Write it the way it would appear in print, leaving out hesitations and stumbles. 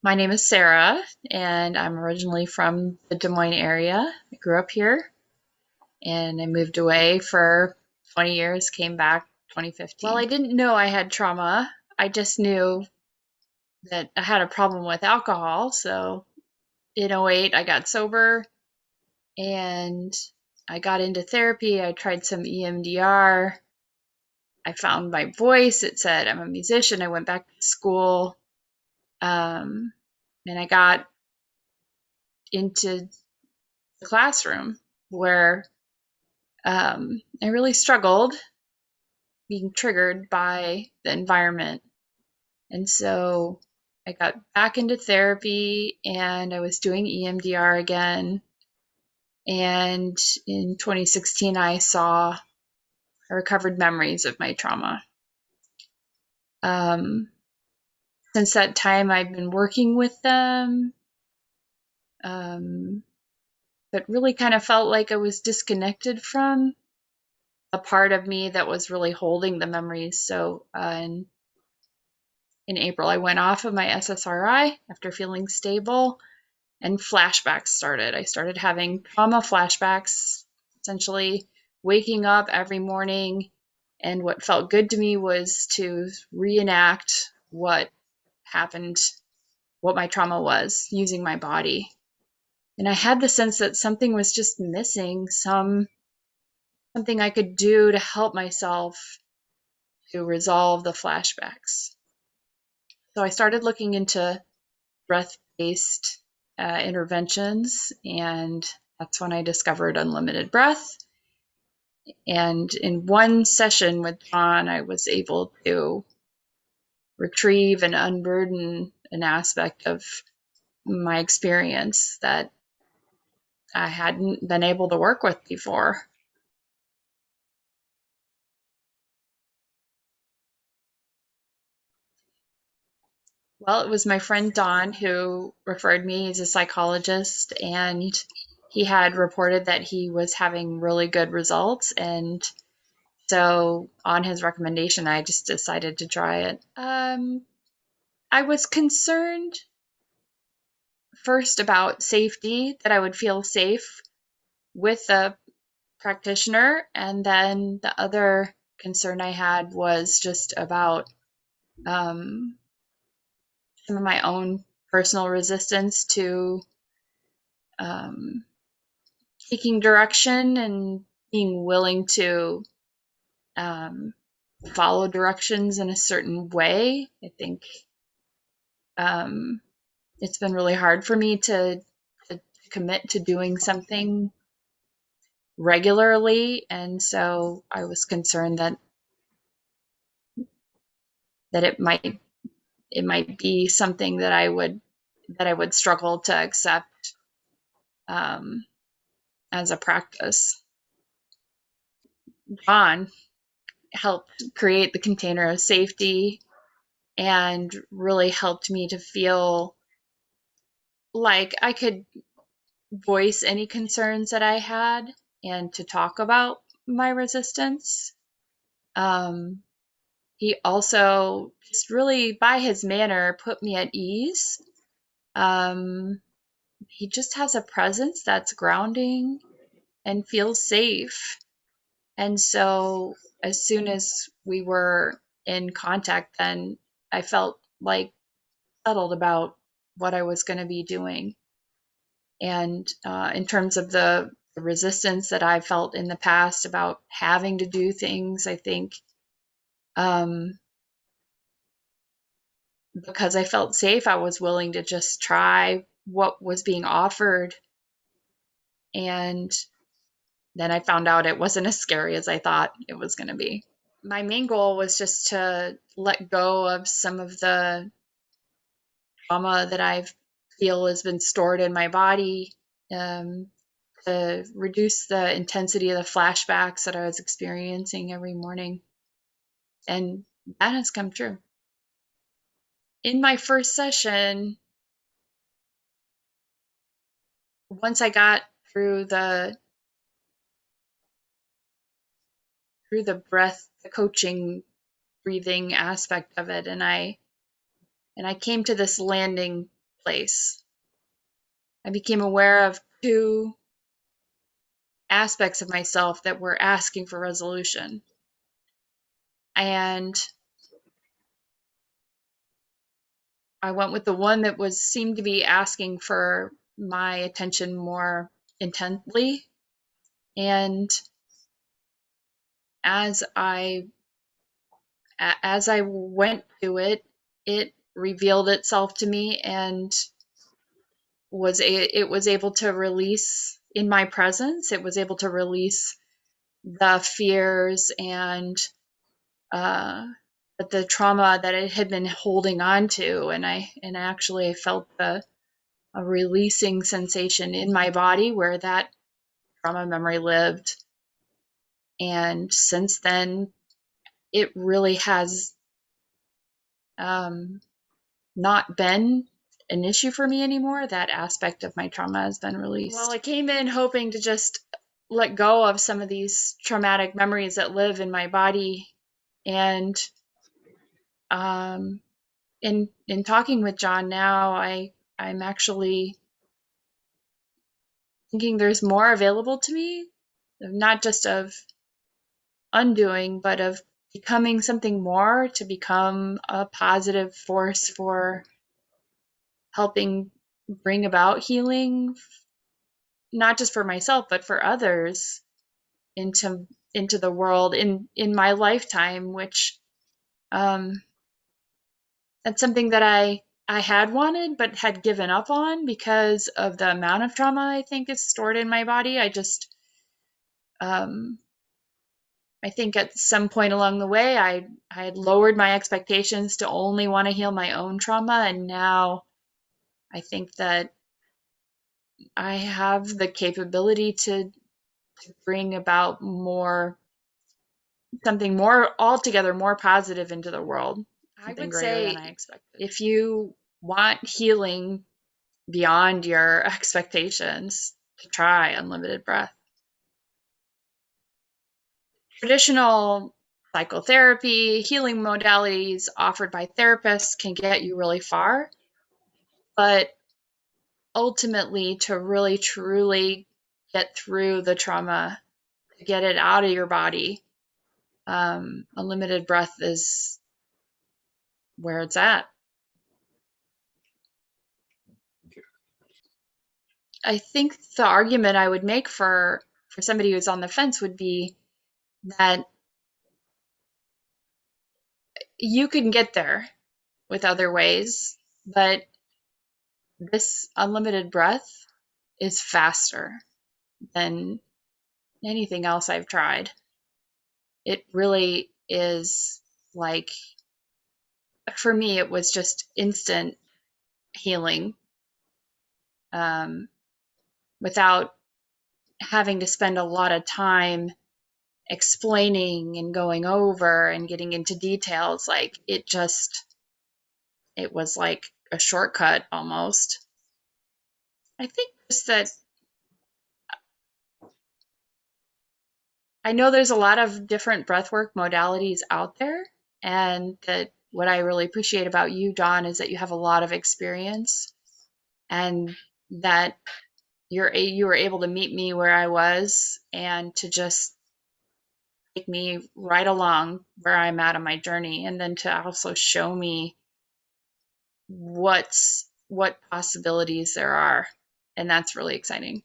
My name is Sarah, and I'm originally from the Des Moines area. I grew up here, and I moved away for 20 years, came back 2015. Well, I didn't know I had trauma. I just knew that I had a problem with alcohol. So in '08, I got sober and I got into therapy. I tried some EMDR. I found my voice. It said I'm a musician. I went back to school, um, and I got into the classroom where I really struggled being triggered by the environment. And so I got back into therapy and I was doing EMDR again. And in 2016, I recovered memories of my trauma. Um, since that time, I've been working with them, um, but really kind of felt like I was disconnected from a part of me that was really holding the memories. So in April, I went off of my SSRI after feeling stable, and flashbacks started. I started having trauma flashbacks, essentially waking up every morning. And what felt good to me was to reenact what happened, what my trauma was, using my body. And I had the sense that something was just missing, something I could do to help myself to resolve the flashbacks. So I started looking into breath-based interventions, and that's when I discovered unlimited breath. And in one session with Jon, I was able to retrieve and unburden an aspect of my experience that I hadn't been able to work with before. Well, it was my friend Don who referred me. He's a psychologist, and he had reported that he was having really good results. And so, on his recommendation, I just decided to try it. I was concerned first about safety, that I would feel safe with a practitioner. And then the other concern I had was just about um, some of my own personal resistance to um, taking direction and being willing to um, follow directions in a certain way. I think um, it's been really hard for me to commit to doing something regularly, and so I was concerned that it might be something that I would struggle to accept um, as a practice. Jon helped create the container of safety and really helped me to feel like I could voice any concerns that I had and to talk about my resistance. Um, he also just really, by his manner, put me at ease. Um, he just has a presence that's grounding and feels safe. And so, as soon as we were in contact, then I felt like settled about what I was going to be doing. And in terms of the resistance that I felt in the past about having to do things, I think um, because I felt safe, I was willing to just try what was being offered. And then I found out it wasn't as scary as I thought it was going to be. My main goal was just to let go of some of the trauma that I feel has been stored in my body, um, to reduce the intensity of the flashbacks that I was experiencing every morning. And that has come true. In my first session, once I got through the breath, the coaching, breathing aspect of it, and I came to this landing place. I became aware of two aspects of myself that were asking for resolution. And I went with the one that seemed to be asking for my attention more intently. And as I went to it, it revealed itself to me and it was able to release in my presence. It was able to release the fears and the trauma that it had been holding on to, and I actually felt a releasing sensation in my body where that trauma memory lived. And since then, it really has not been an issue for me anymore. That aspect of my trauma has been released. Well, I came in hoping to just let go of some of these traumatic memories that live in my body. And in talking with Jon now, I'm actually thinking there's more available to me, not just of undoing, but of becoming something more, to become a positive force for helping bring about healing, not just for myself, but for others into the world in my lifetime, which that's something that I had wanted but had given up on because of the amount of trauma I think is stored in my body. I think at some point along the way, I had lowered my expectations to only want to heal my own trauma, and now I think that I have the capability to bring about something more altogether more positive into the world. I would say, than I expected. If you want healing beyond your expectations, to try unlimited breath. Traditional psychotherapy, healing modalities offered by therapists can get you really far, but ultimately, to really truly get through the trauma, to get it out of your body, unlimited breath is where it's at. I think the argument I would make for somebody who's on the fence would be that you can get there with other ways, but this unlimited breath is faster than anything else I've tried. It really is, like, for me, it was just instant healing, without having to spend a lot of time explaining and going over and getting into details. Like, it was like a shortcut almost. I think just that I know there's a lot of different breathwork modalities out there, and that what I really appreciate about you, Jon, is that you have a lot of experience, and that you were able to meet me where I was and to just take me right along where I'm at on my journey, and then to also show me what possibilities there are, and that's really exciting.